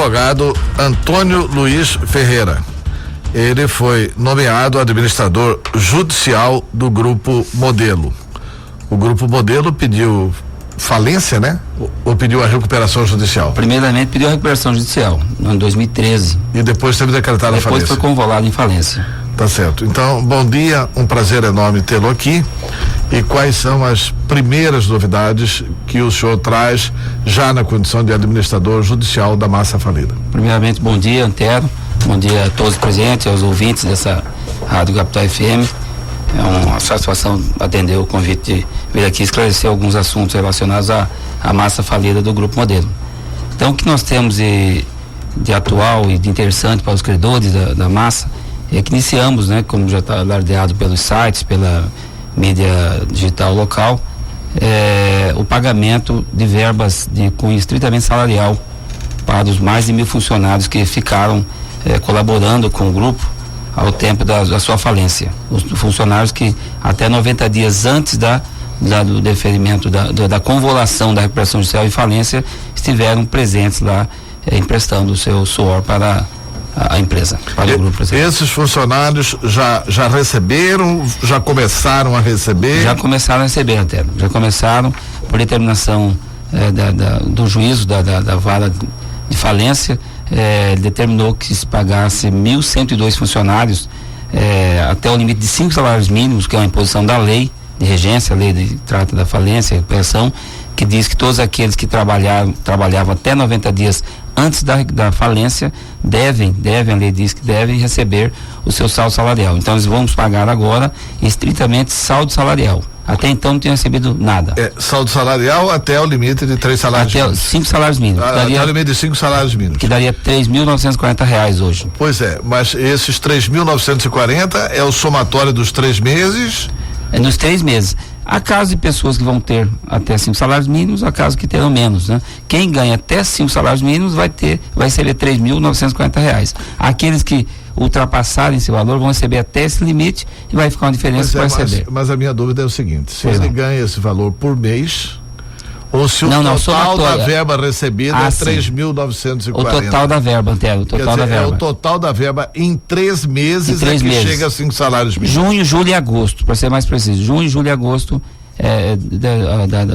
advogado Antônio Luiz Ferreira. Ele foi nomeado administrador judicial do Grupo Modelo. O Grupo Modelo pediu falência, né? Ou pediu a recuperação judicial? Primeiramente pediu a recuperação judicial, no ano 2013. E depois teve decretado a falência? Depois foi convolado em falência. Tá certo. Então, bom dia, um prazer enorme tê-lo aqui. E quais são as primeiras novidades que o senhor traz já na condição de administrador judicial da Massa Falida? Primeiramente, bom dia, Antero. Bom dia a todos os presentes, aos ouvintes dessa Rádio Capital FM. É uma satisfação atender o convite de vir aqui esclarecer alguns assuntos relacionados à Massa Falida do Grupo Modelo. Então, o que nós temos de atual e de interessante para os credores da Massa é que iniciamos, né, como já está alardeado pelos sites, pela mídia digital local, o pagamento de verbas de cunho estritamente salarial para os mais de 1.000 funcionários que ficaram colaborando com o grupo ao tempo da sua falência. Os funcionários que até 90 dias antes do deferimento da convolução da recuperação judicial e falência estiveram presentes lá, emprestando o seu suor para a empresa, para o grupo. Esses funcionários já receberam, já começaram a receber? Já começaram a receber, até. Já começaram por determinação do juízo da vara de falência, determinou que se pagasse 1.102 funcionários até o limite de 5 salários mínimos, que é uma imposição da lei de regência, a lei que trata da falência e recuperação, que diz que todos aqueles que trabalhavam até 90 dias antes da falência devem, a lei diz que devem receber o seu saldo salarial. Então eles vão pagar agora estritamente saldo salarial. Até então não tinham recebido nada. Saldo salarial até o limite de 3 salários mínimos. Até 5 salários mínimos. Até o limite de 5 salários mínimos. Que daria R$3.940 hoje. Pois é, mas esses 3.940 é o somatório dos 3 meses? É nos 3 meses. Há casos de pessoas que vão ter até 5 salários mínimos, há casos que terão menos, né? Quem ganha até 5 salários mínimos vai receber R$3.940. Aqueles que ultrapassarem esse valor vão receber até esse limite e vai ficar uma diferença para receber. Mas a minha dúvida é o seguinte: se ele ganha esse valor por mês, ou se o total da verba recebida é 3.940. O total da verba, Antero, o total da verba. É o total da verba em 3 meses chega a 5 salários mínimos. Junho, julho e agosto, para ser mais preciso. Junho, julho e agosto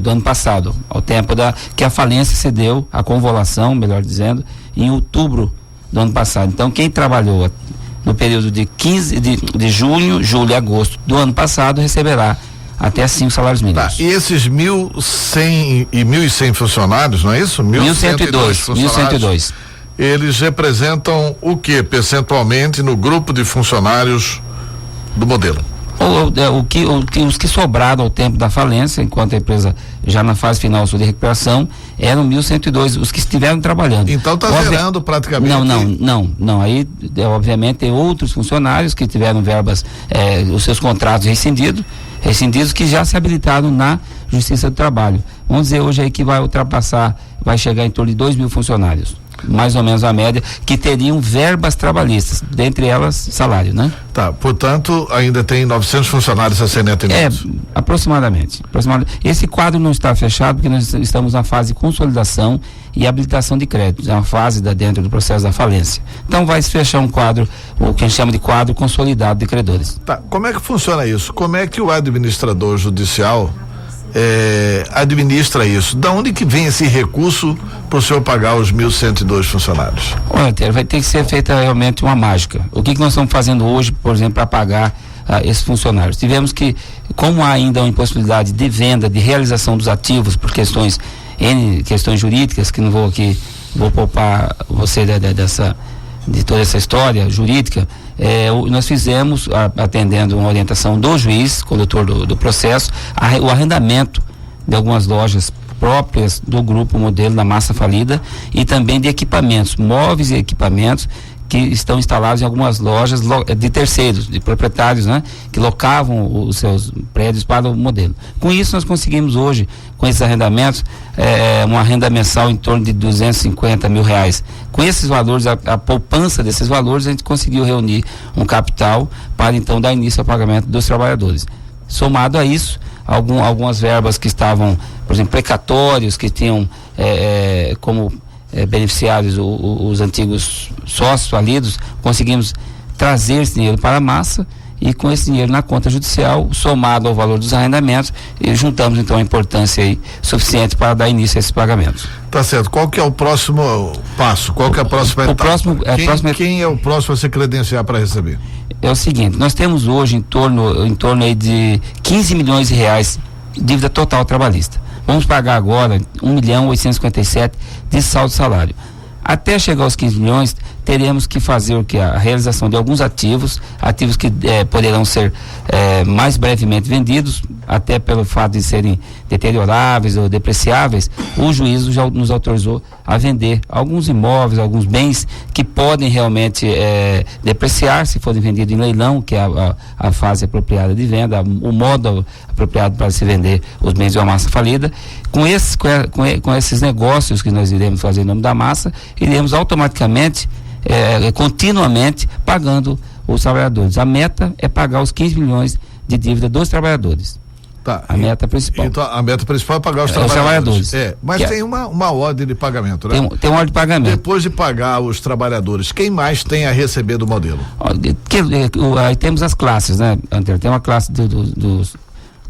do ano passado, ao tempo que a falência se deu, a convolução, melhor dizendo, em outubro do ano passado. Então, quem trabalhou no período de junho, julho e agosto do ano passado receberá até 5 salários mínimos. Tá, e esses 1.100 funcionários, não é isso? 1.102. Eles representam o que percentualmente no grupo de funcionários do modelo? Os que sobraram ao tempo da falência, enquanto a empresa já na fase final de recuperação, eram 1.102, os que estiveram trabalhando. Então está zerando praticamente. Não. Aí, obviamente, tem outros funcionários que tiveram verbas, os seus contratos rescindidos que já se habilitaram na Justiça do Trabalho. Vamos dizer hoje aí que vai chegar em torno de 2.000 funcionários, mais ou menos a média, que teriam verbas trabalhistas, dentre elas salário, né? Tá, portanto, ainda tem 900 funcionários a serem atendidos. Aproximadamente. Esse quadro não está fechado porque nós estamos na fase de consolidação e habilitação de créditos, é uma fase dentro do processo da falência. Então vai se fechar um quadro, o que a gente chama de quadro consolidado de credores. Tá, como é que funciona isso? Como é que o administrador judicial administra isso? Da onde que vem esse recurso para o senhor pagar os 1.102 funcionários? Olha, vai ter que ser feita realmente uma mágica. O que nós estamos fazendo hoje, por exemplo, para pagar esses funcionários? Tivemos que, como há ainda uma impossibilidade de venda, de realização dos ativos por questões jurídicas, que não vou poupar você de toda essa história jurídica, nós fizemos, atendendo uma orientação do juiz, condutor do processo, o arrendamento de algumas lojas próprias do Grupo Modelo da Massa Falida e também de equipamentos, móveis e equipamentos que estão instalados em algumas lojas de terceiros, de proprietários, né, que locavam os seus prédios para o modelo. Com isso nós conseguimos hoje, com esses arrendamentos, uma renda mensal em torno de R$250 mil. Com esses valores, a poupança desses valores, a gente conseguiu reunir um capital para então dar início ao pagamento dos trabalhadores. Somado a isso, algumas verbas que estavam, por exemplo, precatórios, que tinham como beneficiários, os antigos sócios falidos, conseguimos trazer esse dinheiro para a massa e com esse dinheiro na conta judicial, somado ao valor dos arrendamentos, e juntamos então a importância aí suficiente para dar início a esses pagamentos. Tá certo. Qual que é o próximo passo? Qual que é a próxima etapa? Quem é o próximo a se credenciar para receber? É o seguinte, nós temos hoje em torno aí de 15 milhões de reais de dívida total trabalhista. Vamos pagar agora 1.857 de saldo de salário. Até chegar aos 15 milhões, teremos que fazer o que? A realização de alguns ativos que poderão ser mais brevemente vendidos, até pelo fato de serem deterioráveis ou depreciáveis. O juízo já nos autorizou a vender alguns imóveis, alguns bens que podem realmente depreciar se forem vendidos em leilão, que é a fase apropriada de venda, o modo apropriado para se vender os bens de uma massa falida. Com esses negócios que nós iremos fazer em nome da massa, iremos automaticamente, continuamente, pagando os trabalhadores. A meta é pagar os 15 milhões de dívida dos trabalhadores. Tá. A meta principal. Então, a meta principal é pagar os trabalhadores. Mas tem uma ordem de pagamento, né? Tem uma ordem de pagamento. Depois de pagar os trabalhadores, quem mais tem a receber do modelo? Aí temos as classes, né? Tem uma classe dos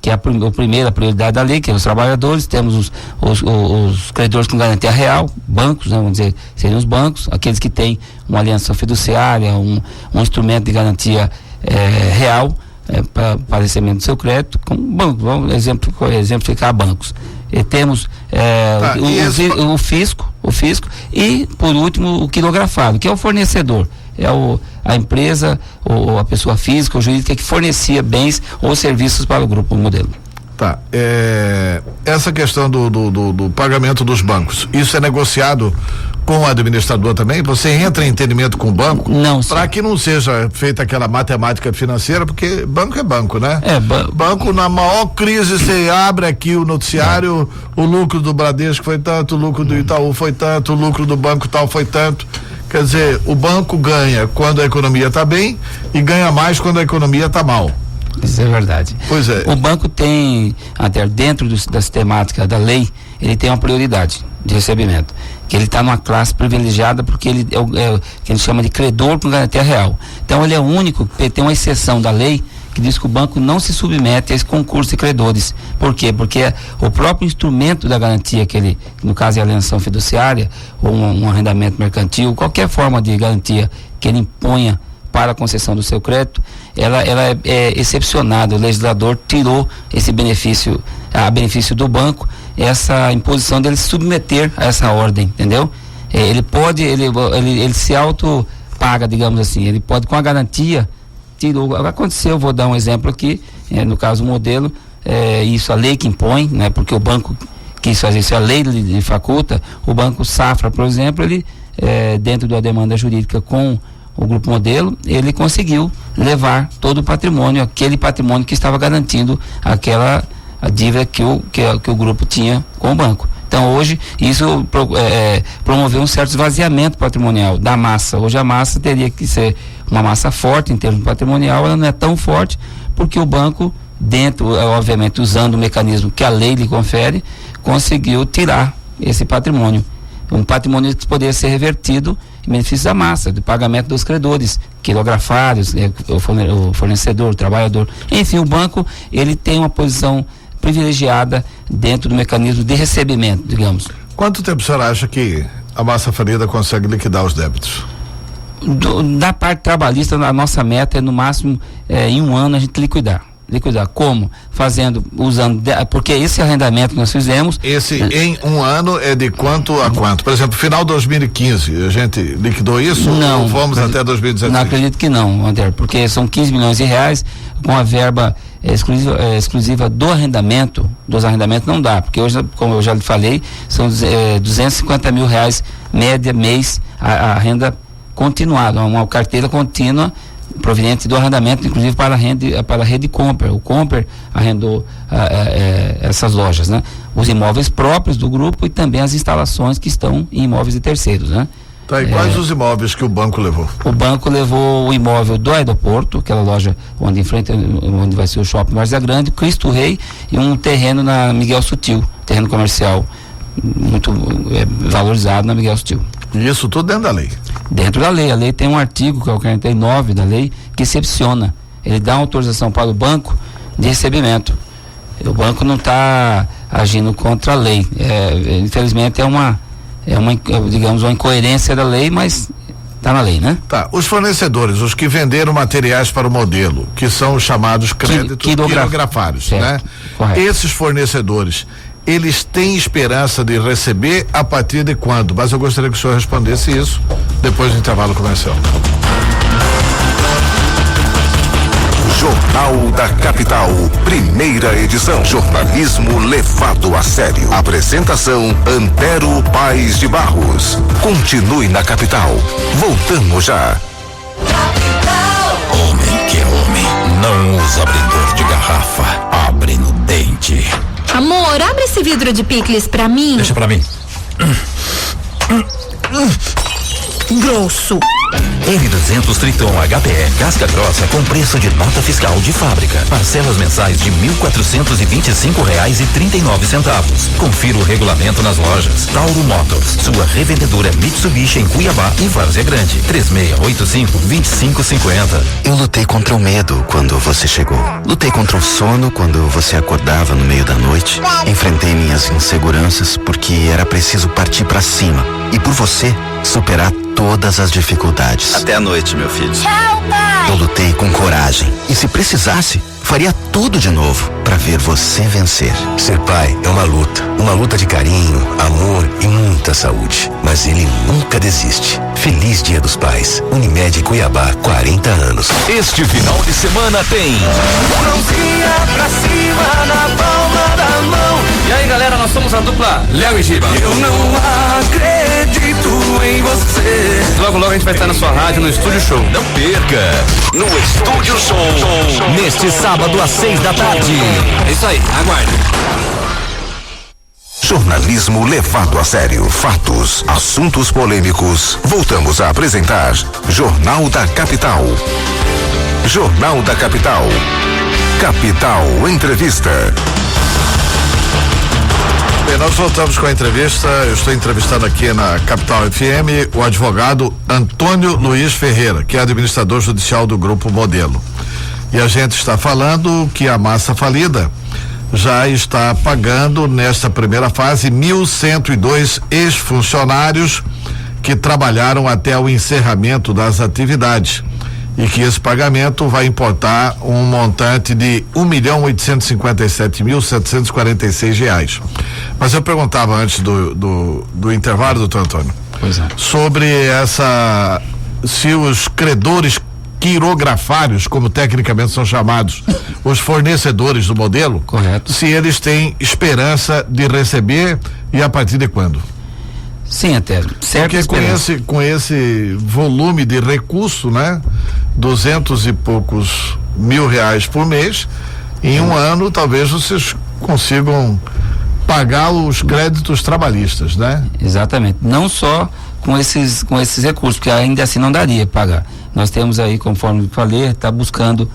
que é a primeira prioridade da lei, que é os trabalhadores. Temos os credores com garantia real, bancos, né, vamos dizer, seriam os bancos, aqueles que têm uma aliança fiduciária, um instrumento de garantia real para recebimento do seu crédito, como banco. Vamos exemplificar bancos. E temos o fisco e, por último, o quilografado, que é o fornecedor. A empresa ou a pessoa física ou jurídica que fornecia bens ou serviços para o grupo modelo. Tá. Essa questão do pagamento dos bancos, isso é negociado com o administrador também? Você entra em entendimento com o banco? Não. Para que não seja feita aquela matemática financeira, porque banco é banco, né? Banco, na maior crise, você abre aqui o noticiário, o lucro do Bradesco foi tanto, o lucro do Itaú foi tanto, o lucro do banco tal foi tanto. Quer dizer, o banco ganha quando a economia está bem e ganha mais quando a economia está mal. Isso é verdade. Pois é. O banco tem, até dentro da sistemática da lei, ele tem uma prioridade de recebimento, que ele está numa classe privilegiada porque ele é o que ele chama de credor com garantia real. Então ele é o único, tem uma exceção da lei que diz que o banco não se submete a esse concurso de credores. Por quê? Porque o próprio instrumento da garantia que ele, no caso é a alienação fiduciária ou um arrendamento mercantil, qualquer forma de garantia que ele imponha para a concessão do seu crédito, ela é excepcionada. O legislador tirou esse benefício, a benefício do banco, essa imposição dele se submeter a essa ordem, entendeu? Ele se auto paga, digamos assim, ele pode, com a garantia, tirou. Aconteceu, vou dar um exemplo aqui, no caso o modelo, isso a lei que impõe, né? Porque o banco quis fazer isso, a lei lhe faculta. O Banco Safra, por exemplo, ele dentro da demanda jurídica com o grupo modelo, ele conseguiu levar todo o patrimônio, aquele patrimônio que estava garantindo a dívida que o grupo tinha com o banco. Então hoje isso promoveu um certo esvaziamento patrimonial da massa. Hoje a massa teria que ser uma massa forte em termos patrimonial, ela não é tão forte porque o banco, dentro, obviamente usando o mecanismo que a lei lhe confere, conseguiu tirar esse patrimônio. Um patrimônio que poderia ser revertido em benefício da massa, do pagamento dos credores, quilografários, o fornecedor, o trabalhador. Enfim, o banco, ele tem uma posição privilegiada dentro do mecanismo de recebimento, digamos. Quanto tempo o senhor acha que a massa falida consegue liquidar os débitos? Da parte trabalhista, a nossa meta é no máximo em um ano a gente liquidar. Como? Porque esse arrendamento que nós fizemos... Em um ano é de quanto a quanto? Por exemplo, final de 2015, a gente liquidou isso? Não. Ou vamos até 2016? Não acredito que não, André, porque são 15 milhões de reais com a verba exclusiva dos arrendamentos não dá, porque hoje, como eu já lhe falei, são 250 mil reais média mês a renda continuada, uma carteira contínua proveniente do arrendamento, inclusive para a rede Comper. O Comper arrendou essas lojas, né? Os imóveis próprios do grupo e também as instalações que estão em imóveis de terceiros, né? Tá, e quais os imóveis que o banco levou? O banco levou o imóvel do aeroporto, aquela loja onde vai ser o Shopping Várzea Grande, Cristo Rei, e um terreno na Miguel Sutil, terreno comercial muito valorizado na Miguel Sutil. E isso tudo dentro da lei? Dentro da lei. A lei tem um artigo, que é o 49 da lei, que excepciona. Ele dá autorização para o banco de recebimento. O banco não está agindo contra a lei. Infelizmente digamos, uma incoerência da lei, mas está na lei, né? Tá. Os fornecedores, os que venderam materiais para o modelo, que são os chamados créditos quirografários, né? Correto. Esses fornecedores, eles têm esperança de receber a partir de quando? Mas eu gostaria que o senhor respondesse isso depois do intervalo comercial. Jornal da Capital, primeira edição. Jornalismo levado a sério. Apresentação Antero Paes de Barros. Continue na capital. Voltamos já. Homem que é homem, não usa abridor de garrafa, abre no dente. Amor, abre esse vidro de picles pra mim. Deixa pra mim. Grosso. R200 Triton HPE casca grossa com preço de nota fiscal de fábrica. Parcelas mensais de R$1.425,39. Confira o regulamento nas lojas. Tauro Motors, sua revendedora Mitsubishi em Cuiabá e Várzea Grande. 3685-2550. Eu lutei contra o medo quando você chegou. Lutei contra o sono quando você acordava no meio da noite. Enfrentei minhas inseguranças porque era preciso partir pra cima. E por você, superar todas as dificuldades. Até a noite, meu filho. Tchau, pai. Eu lutei com coragem. E se precisasse, faria tudo de novo para ver você vencer. Ser pai é uma luta de carinho, amor e muita saúde. Mas ele nunca desiste. Feliz Dia dos Pais. Unimed Cuiabá, 40 anos. Este final de semana tem Mãozinha pra cima na palma da mão. E aí, galera, nós somos a dupla Léo e Giba. Eu não acredito em você. Logo, logo a gente vai estar na sua rádio, no Estúdio Show. Não perca no Estúdio Show, neste sábado às 6 da tarde. É isso aí, aguarde. Jornalismo levado a sério. Fatos, assuntos polêmicos. Voltamos a apresentar Jornal da Capital. Jornal da Capital. Capital Entrevista. Bem, nós voltamos com a entrevista. Eu estou entrevistando aqui na Capital FM o advogado Antônio Luiz Ferreira, que é administrador judicial do Grupo Modelo. E a gente está falando que a massa falida já está pagando nesta primeira fase 1.102 ex-funcionários que trabalharam até o encerramento das atividades, e que esse pagamento vai importar um montante de R$1.857.746. Mas eu perguntava antes do intervalo, doutor Antônio, sobre se os credores quirografários, como tecnicamente são chamados, os fornecedores do modelo, correto, se eles têm esperança de receber e a partir de quando? Sim, até certo. Porque com esse volume de recurso, né, 200 e poucos mil reais por mês, em um ano talvez vocês consigam pagar os créditos trabalhistas, né? Exatamente. Não só com esses recursos, porque ainda assim não daria pagar. Nós temos aí, conforme falei, está buscando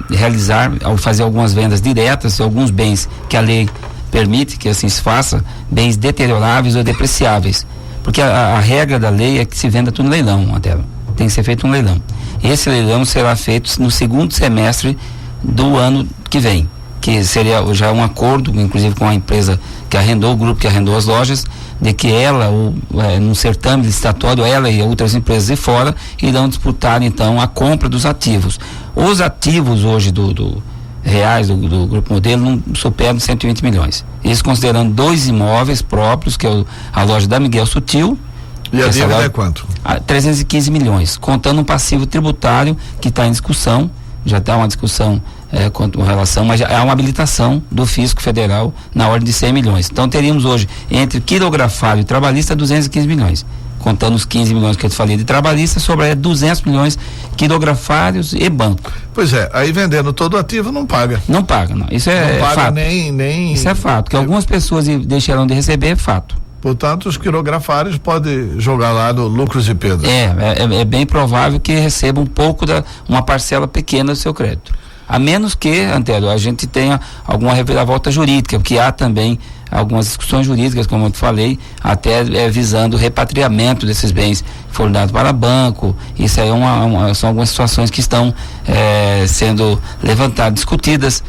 realizar, ao fazer algumas vendas diretas, alguns bens que a lei permite que assim se faça, bens deterioráveis ou depreciáveis, porque a regra da lei é que se venda tudo no leilão, até tem que ser feito um leilão. Esse leilão será feito no segundo semestre do ano que vem, que seria já um acordo, inclusive com a empresa que arrendou, o grupo que arrendou as lojas, de que ela, num certame licitatório, ela e outras empresas de fora irão disputar então a compra dos ativos. Os ativos hoje reais do Grupo Modelo não superam 120 milhões. Isso considerando 2 imóveis próprios, que é a loja da Miguel Sutil. E a dívida é quanto? 315 milhões, contando um passivo tributário que está em discussão, já está uma discussão com relação, mas há uma habilitação do Fisco Federal na ordem de 100 milhões. Então teríamos hoje, entre quirografário e trabalhista, 215 milhões. Contando os 15 milhões que eu te falei de trabalhista, sobraria 200 milhões quirografários e banco. Pois é, aí vendendo todo o ativo não paga. Não paga, não. Isso é não paga fato. Nem... Isso é fato, que algumas pessoas deixarão de receber, é fato. Portanto, os quirografários podem jogar lá no lucros e perdas. É bem provável que receba um pouco uma parcela pequena do seu crédito. A menos que, Antero, a gente tenha alguma reviravolta jurídica, porque há também algumas discussões jurídicas, como eu te falei, até visando o repatriamento desses bens que foram dados para banco. Isso aí são algumas situações que estão sendo levantadas, discutidas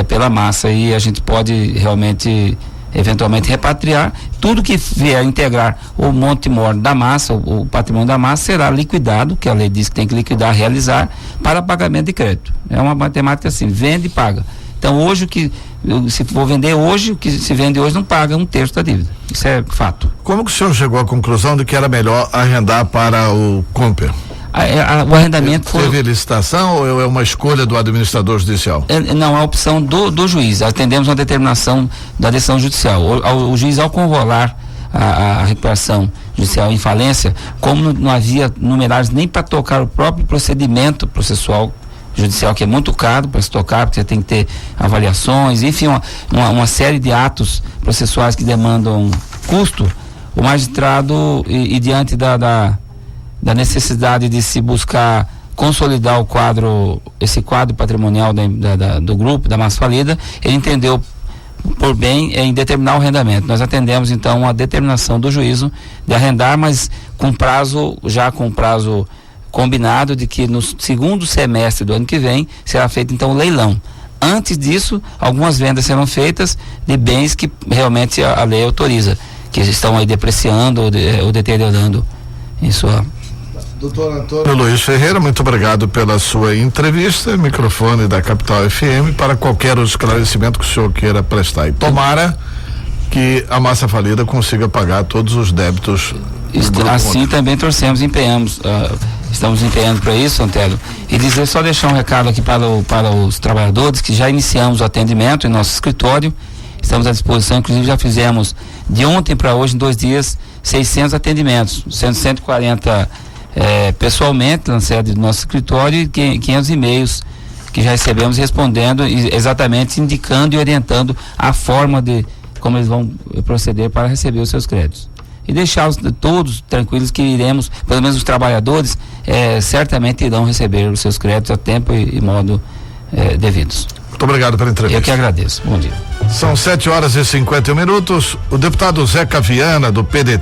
pela massa, e a gente pode realmente eventualmente repatriar. Tudo que vier integrar o monte mor da massa, o patrimônio da massa, será liquidado, que a lei diz que tem que liquidar, realizar, para pagamento de crédito. É uma matemática assim, vende e paga. Então hoje, se for vender hoje, o que se vende hoje não paga 1/3 da dívida. Isso é fato. Como que o senhor chegou à conclusão de que era melhor arrendar para o Comper? O arrendamento teve licitação ou é uma escolha do administrador judicial? Não, é a opção do juiz. Atendemos uma determinação da decisão judicial. O juiz, ao convolar a recuperação judicial em falência, como não havia numerários nem para tocar o próprio procedimento processual judicial, que é muito caro para se tocar, porque você tem que ter avaliações, enfim, uma série de atos processuais que demandam custo, o magistrado, e diante da necessidade de se buscar consolidar esse quadro patrimonial do grupo, da massa falida, ele entendeu por bem em determinar o arrendamento. Nós atendemos então a determinação do juízo de arrendar, mas com prazo combinado de que no segundo semestre do ano que vem será feito então o leilão. Antes disso, algumas vendas serão feitas de bens que realmente a lei autoriza, que estão aí depreciando ou deteriorando em sua... Doutor Antônio Luiz Ferreira, muito obrigado pela sua entrevista. Microfone da Capital FM para qualquer esclarecimento que o senhor queira prestar. E tomara que a massa falida consiga pagar todos os débitos. Assim também torcemos, estamos empenhando para isso, Antero. E só deixar um recado aqui para os trabalhadores, que já iniciamos o atendimento em nosso escritório. Estamos à disposição, inclusive já fizemos de ontem para hoje, em 2 dias, 600 atendimentos, sendo 140 pessoalmente na sede do nosso escritório e 500 e-mails que já recebemos respondendo, exatamente indicando e orientando a forma de como eles vão proceder para receber os seus créditos. E deixá-los todos tranquilos que iremos, pelo menos os trabalhadores, certamente irão receber os seus créditos a tempo e modo devidos. Muito obrigado pela entrevista. Eu que agradeço. Bom dia. São 7h51. O deputado Zeca Viana, do PDT,